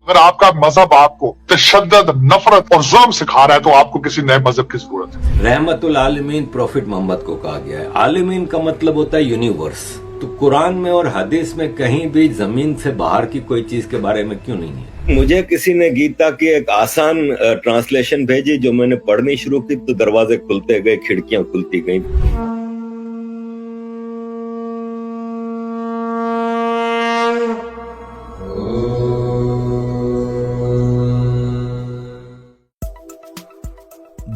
अगर आपका मजहब आपको तशद्दुद, नफरत और जुल्म सिखा रहा है तो आपको किसी नए मजहब की जरूरत है। रहमतुल आलमीन प्रॉफिट मोहम्मद को कहा गया है। आलमीन का मतलब होता है यूनिवर्स। तो कुरान में और हदीस में कहीं भी जमीन से बाहर की कोई चीज के बारे में क्यों नहीं है? मुझे किसी ने गीता की एक आसान ट्रांसलेशन भेजी, जो मैंने पढ़नी शुरू की तो दरवाजे खुलते गए, खिड़कियां खुलती गई।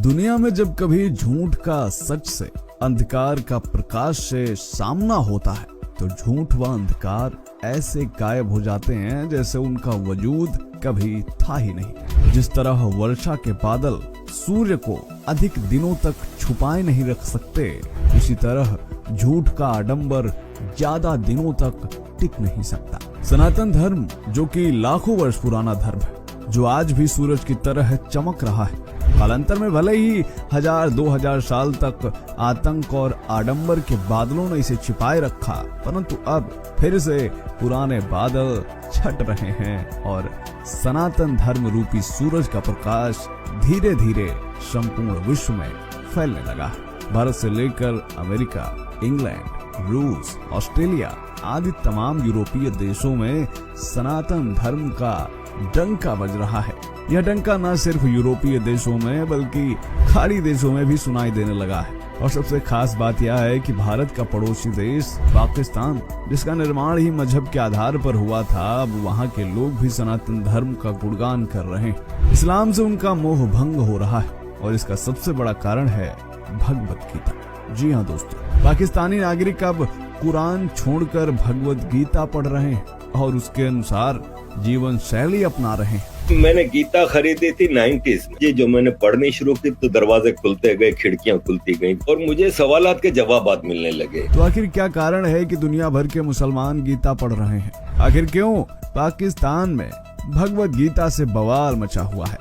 दुनिया में जब कभी झूठ का सच से, अंधकार का प्रकाश से सामना होता है तो झूठ व अंधकार ऐसे गायब हो जाते हैं जैसे उनका वजूद कभी था ही नहीं। जिस तरह वर्षा के बादल सूर्य को अधिक दिनों तक छुपाए नहीं रख सकते, उसी तरह झूठ का आडंबर ज्यादा दिनों तक टिक नहीं सकता। सनातन धर्म, जो कि लाखों वर्ष पुराना धर्म है, जो आज भी सूरज की तरह चमक रहा है, कालांतर में भले ही 1000-2000 साल तक आतंक और आडंबर के बादलों ने इसे छिपाए रखा, परंतु अब फिर से पुराने बादल छट रहे हैं और सनातन धर्म रूपी सूरज का प्रकाश धीरे धीरे संपूर्ण विश्व में फैलने लगा है। भारत से लेकर अमेरिका, इंग्लैंड, रूस, ऑस्ट्रेलिया आदि तमाम यूरोपीय देशों में सनातन धर्म का डंका बज रहा है। यह डंका न सिर्फ यूरोपीय देशों में बल्कि खाड़ी देशों में भी सुनाई देने लगा है। और सबसे खास बात यह है कि भारत का पड़ोसी देश पाकिस्तान, जिसका निर्माण ही मजहब के आधार पर हुआ था, अब वहाँ के लोग भी सनातन धर्म का गुणगान कर रहे हैं। इस्लाम से उनका मोह भंग हो रहा है और इसका सबसे बड़ा कारण है भगवत गीता। जी हाँ दोस्तों, पाकिस्तानी नागरिक अब कुरान छोड़कर भगवत गीता पढ़ रहे हैं और उसके अनुसार जीवन शैली अपना रहे हैं। मैंने गीता खरीदी थी 90s में। ये जो मैंने पढ़नी शुरू की तो दरवाजे खुलते गए, खिड़कियां खुलती गईं और मुझे सवालात के जवाबात मिलने लगे। तो आखिर क्या कारण है कि दुनिया भर के मुसलमान गीता पढ़ रहे हैं? आखिर क्यों पाकिस्तान में भगवत गीता से बवाल मचा हुआ है?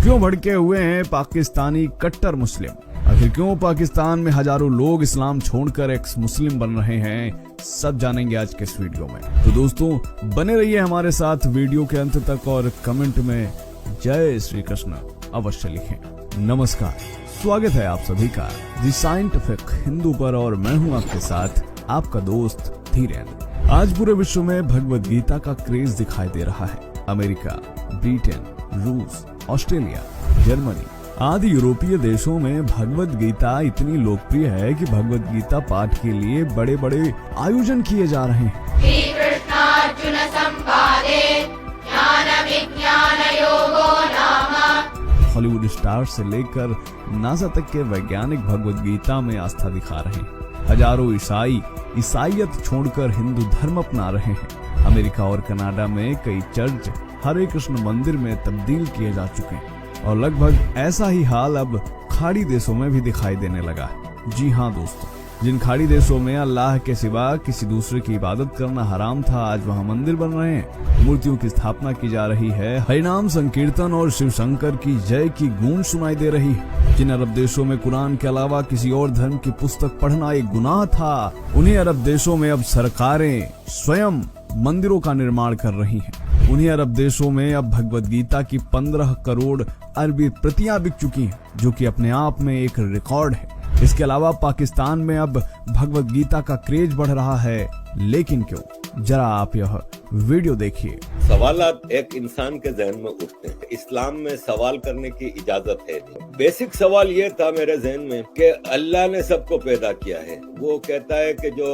क्यों भड़के हुए हैं पाकिस्तानी कट्टर मुस्लिम? आखिर क्यों पाकिस्तान में हजारों लोग इस्लाम छोड़कर एक्स मुस्लिम बन रहे हैं? सब जानेंगे आज के इस वीडियो में। तो दोस्तों बने रहिए हमारे साथ वीडियो के अंत तक और कमेंट में जय श्री कृष्ण अवश्य लिखें। नमस्कार, स्वागत है आप सभी का दी साइंटिफिक हिंदू पर और मैं हूं आपके साथ आपका दोस्त धीरेन्द्र। आज पूरे विश्व में भगवत गीता का क्रेज दिखाई दे रहा है। अमेरिका, ब्रिटेन, रूस, ऑस्ट्रेलिया, जर्मनी आदि यूरोपीय देशों में भगवत गीता इतनी लोकप्रिय है कि भगवत गीता पाठ के लिए बड़े बड़े आयोजन किए जा रहे हैं। हॉलीवुड स्टार से लेकर नासा तक के वैज्ञानिक भगवत गीता में आस्था दिखा रहे हैं। हजारों ईसाई ईसाइयत छोड़कर हिंदू धर्म अपना रहे हैं। अमेरिका और कनाडा में कई चर्च हरे कृष्ण मंदिर में तब्दील किए जा चुके हैं और लगभग ऐसा ही हाल अब खाड़ी देशों में भी दिखाई देने लगा है। जी हाँ दोस्तों, जिन खाड़ी देशों में अल्लाह के सिवा किसी दूसरे की इबादत करना हराम था, आज वहाँ मंदिर बन रहे हैं, मूर्तियों की स्थापना की जा रही है, हरिनाम संकीर्तन और शिव शंकर की जय की गूंज सुनाई दे रही है। जिन अरब देशों में कुरान के अलावा किसी और धर्म की पुस्तक पढ़ना एक गुनाह था, उन्हीं अरब देशों में अब सरकारें स्वयं मंदिरों का निर्माण कर रही हैं। उन्हीं अरब देशों में अब भगवत गीता की 15 करोड़ अरबी प्रतियां बिक चुकी हैं, जो कि अपने आप में एक रिकॉर्ड है। इसके अलावा पाकिस्तान में अब भगवत गीता का क्रेज बढ़ रहा है, लेकिन क्यों? जरा आप यह वीडियो देखिए। सवालात एक इंसान के जहन में उठते हैं। इस्लाम में सवाल करने की इजाजत है नहीं। बेसिक सवाल ये था मेरे जहन में कि अल्लाह ने सबको पैदा किया है। वो कहता है कि जो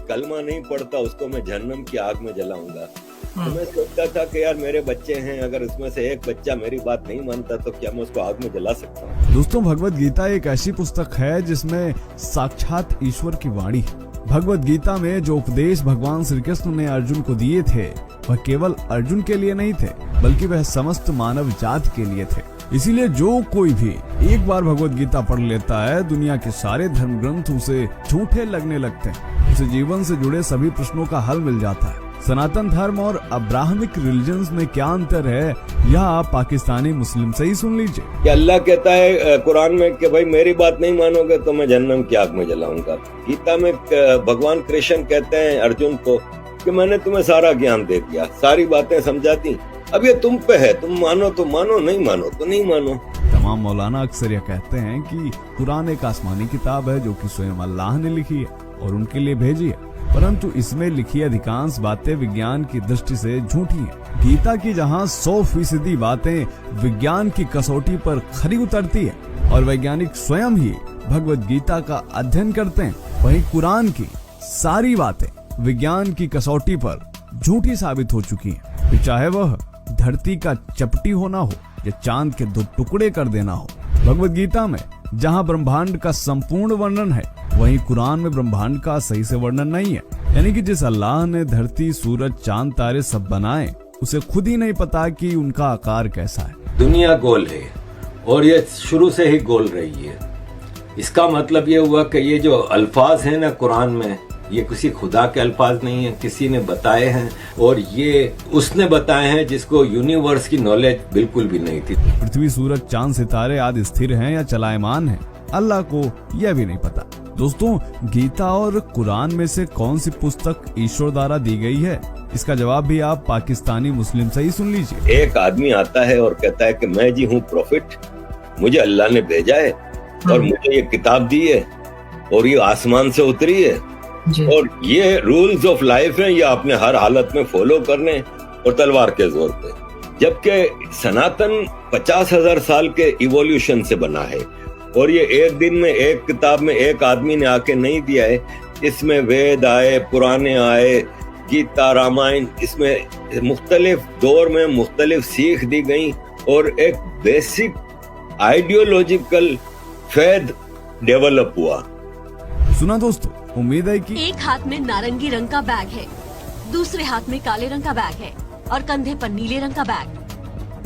कलमा नहीं पढ़ता उसको मैं जहन्नम की आग में जलाऊंगा। तो मैं सोचता था कि यार मेरे बच्चे हैं, अगर उसमें से एक बच्चा मेरी बात नहीं मानता तो क्या मैं उसको आग में जला सकता हूँ? दोस्तों, भगवत गीता एक ऐसी पुस्तक है जिसमें साक्षात ईश्वर की वाणी है। भगवत गीता में जो उपदेश भगवान श्री कृष्ण ने अर्जुन को दिए थे, वह केवल अर्जुन के लिए नहीं थे, बल्कि वह समस्त मानव जात के लिए थे। इसीलिए जो कोई भी एक बार भगवत गीता पढ़ लेता है, दुनिया के सारे धर्म ग्रंथ उसे झूठे लगने लगते हैं। उसे जीवन से जुड़े सभी प्रश्नों का हल मिल जाता है। सनातन धर्म और अब्राहमिक रिलीजन्स में क्या अंतर है, यह आप पाकिस्तानी मुस्लिम से ही सुन लीजिए। कि अल्लाह कहता है कुरान में कि भाई मेरी बात नहीं मानोगे तो मैं जहन्नम की आग में जलाऊंगा। गीता में भगवान कृष्ण कहते हैं अर्जुन को कि मैंने तुम्हें सारा ज्ञान दे दिया, सारी बातें समझा दी, अब ये तुम पे है, तुम मानो तो मानो, नहीं मानो तो नहीं मानो। तमाम मौलाना अक्सर यह कहते हैं कि कुरान एक आसमानी किताब है जो कि स्वयं अल्लाह ने लिखी है और उनके लिए भेजी है, परंतु इसमें लिखी अधिकांश बातें विज्ञान की दृष्टि से झूठी हैं। गीता की जहां 100% बातें विज्ञान की कसौटी पर खरी उतरती है और वैज्ञानिक स्वयं ही भगवत गीता का अध्ययन करते हैं, वहीं कुरान की सारी बातें विज्ञान की कसौटी पर झूठी साबित हो चुकी हैं। फिर चाहे वह धरती का चपटी होना हो या चांद के 2 टुकड़े कर देना हो। भगवत गीता में जहां ब्रह्मांड का संपूर्ण वर्णन है, वहीं कुरान में ब्रह्मांड का सही से वर्णन नहीं है। यानी कि जिस अल्लाह ने धरती, सूरज, चांद, तारे सब बनाए, उसे खुद ही नहीं पता कि उनका आकार कैसा है। दुनिया गोल है और ये शुरू से ही गोल रही है। इसका मतलब ये हुआ कि ये जो अल्फाज हैं ना कुरान में, ये किसी खुदा के अल्फाज नहीं है, किसी ने बताए हैं, और ये उसने बताए हैं जिसको यूनिवर्स की नॉलेज बिल्कुल भी नहीं थी। पृथ्वी, सूरज, चांद, सितारे आदि स्थिर हैं या चलायमान हैं, अल्लाह को यह भी नहीं पता। दोस्तों, गीता और कुरान में से कौन सी पुस्तक ईश्वर द्वारा दी गई है, इसका जवाब भी आप पाकिस्तानी मुस्लिम से ही सुन लीजिए। एक आदमी आता है और कहता है कि मैं जी हूँ प्रॉफिट, मुझे अल्लाह ने भेजा है और मुझे ये किताब दी है और ये आसमान से उतरी है और ये रूल्स ऑफ लाइफ है, ये आपने हर हालत में फॉलो करने और तलवार के जोर पे। जबकि सनातन 50,000 साल के इवोल्यूशन से बना है और ये एक दिन में एक किताब में एक आदमी ने आके नहीं दिया है। इसमें वेद आए, पुराने आए, गीता, रामायण, इसमें मुख्तलिफ दौर में मुख्तलिफ सीख दी गई और एक बेसिक आइडियोलॉजिकल फैद डेवलप हुआ। सुना दोस्तों, उम्मीद है कि एक हाथ में नारंगी रंग का बैग है, दूसरे हाथ में काले रंग का बैग है और कंधे पर नीले रंग का बैग।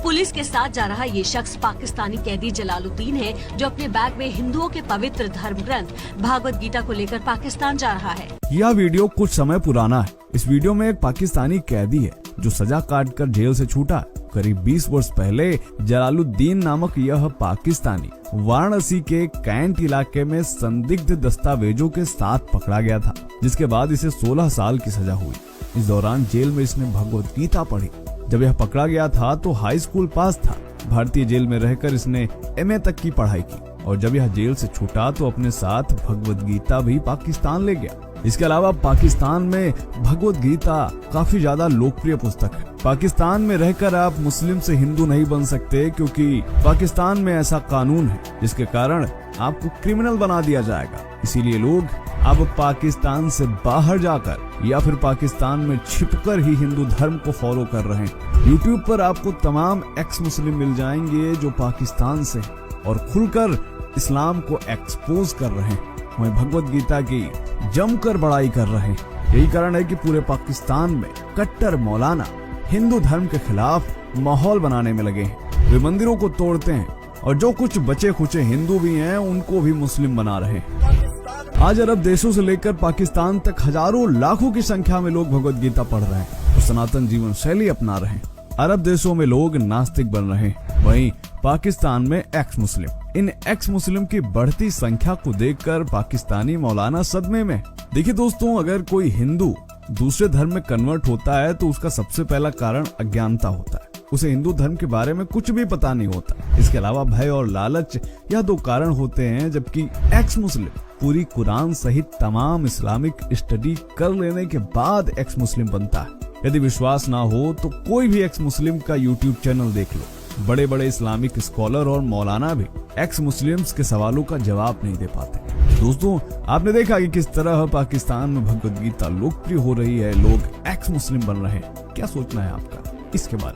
पुलिस के साथ जा रहा ये शख्स पाकिस्तानी कैदी जलालुद्दीन है, जो अपने बैग में हिंदुओं के पवित्र धर्म ग्रंथ भागवत गीता को लेकर पाकिस्तान जा रहा है। यह वीडियो कुछ समय पुराना है। इस वीडियो में एक पाकिस्तानी कैदी है जो सजा काटकर जेल से छूटा। करीब 20 वर्ष पहले जलालुद्दीन नामक यह पाकिस्तानी वाराणसी के कैंट इलाके में संदिग्ध दस्तावेजों के साथ पकड़ा गया था, जिसके बाद इसे 16 साल की सजा हुई। इस दौरान जेल में इसने भगवत गीता पढ़ी। जब यह पकड़ा गया था तो हाई स्कूल पास था। भारतीय जेल में रहकर इसने MA तक की पढ़ाई की और जब यह जेल से छूटा तो अपने साथ भगवत गीता भी पाकिस्तान ले गया। इसके अलावा पाकिस्तान में भगवत गीता काफी ज्यादा लोकप्रिय पुस्तक है। पाकिस्तान में रहकर आप मुस्लिम से हिंदू नहीं बन सकते, क्योंकि पाकिस्तान में ऐसा कानून है जिसके कारण आपको क्रिमिनल बना दिया जाएगा। इसीलिए लोग अब पाकिस्तान से बाहर जाकर या फिर पाकिस्तान में छिपकर ही हिंदू धर्म को फॉलो कर रहे हैं। YouTube पर आपको तमाम एक्स मुस्लिम मिल जाएंगे जो पाकिस्तान से और खुलकर इस्लाम को एक्सपोज कर रहे हैं, वहीं भगवत गीता की जमकर बड़ाई कर रहे हैं। यही कारण है कि पूरे पाकिस्तान में कट्टर मौलाना हिंदू धर्म के खिलाफ माहौल बनाने में लगे हैं। वे मंदिरों को तोड़ते हैं और जो कुछ बचे खुचे हिंदू भी हैं उनको भी मुस्लिम बना रहे हैं। आज अरब देशों से लेकर पाकिस्तान तक हजारों लाखों की संख्या में लोग भगवत गीता पढ़ रहे हैं और सनातन जीवन शैली अपना रहे हैं। अरब देशों में लोग नास्तिक बन रहे हैं, वहीं पाकिस्तान में एक्स मुस्लिम। इन एक्स मुस्लिम की बढ़ती संख्या को देखकर पाकिस्तानी मौलाना सदमे में। देखिए दोस्तों, अगर कोई हिंदू दूसरे धर्म में कन्वर्ट होता है तो उसका सबसे पहला कारण अज्ञानता होता है। उसे हिंदू धर्म के बारे में कुछ भी पता नहीं होता। इसके अलावा भय और लालच, यह 2 कारण होते हैं। जबकि एक्स मुस्लिम पूरी कुरान सहित तमाम इस्लामिक स्टडी कर लेने के बाद एक्स मुस्लिम बनता है। यदि विश्वास ना हो तो कोई भी एक्स मुस्लिम का YouTube चैनल देख लो। बड़े बड़े इस्लामिक स्कॉलर और मौलाना भी एक्स मुस्लिम्स के सवालों का जवाब नहीं दे पाते। दोस्तों, आपने देखा कि किस तरह पाकिस्तान में भगवत गीता लोकप्रिय हो रही है, लोग एक्स मुस्लिम बन रहे हैं। क्या सोचना है आपका इसके बारे में?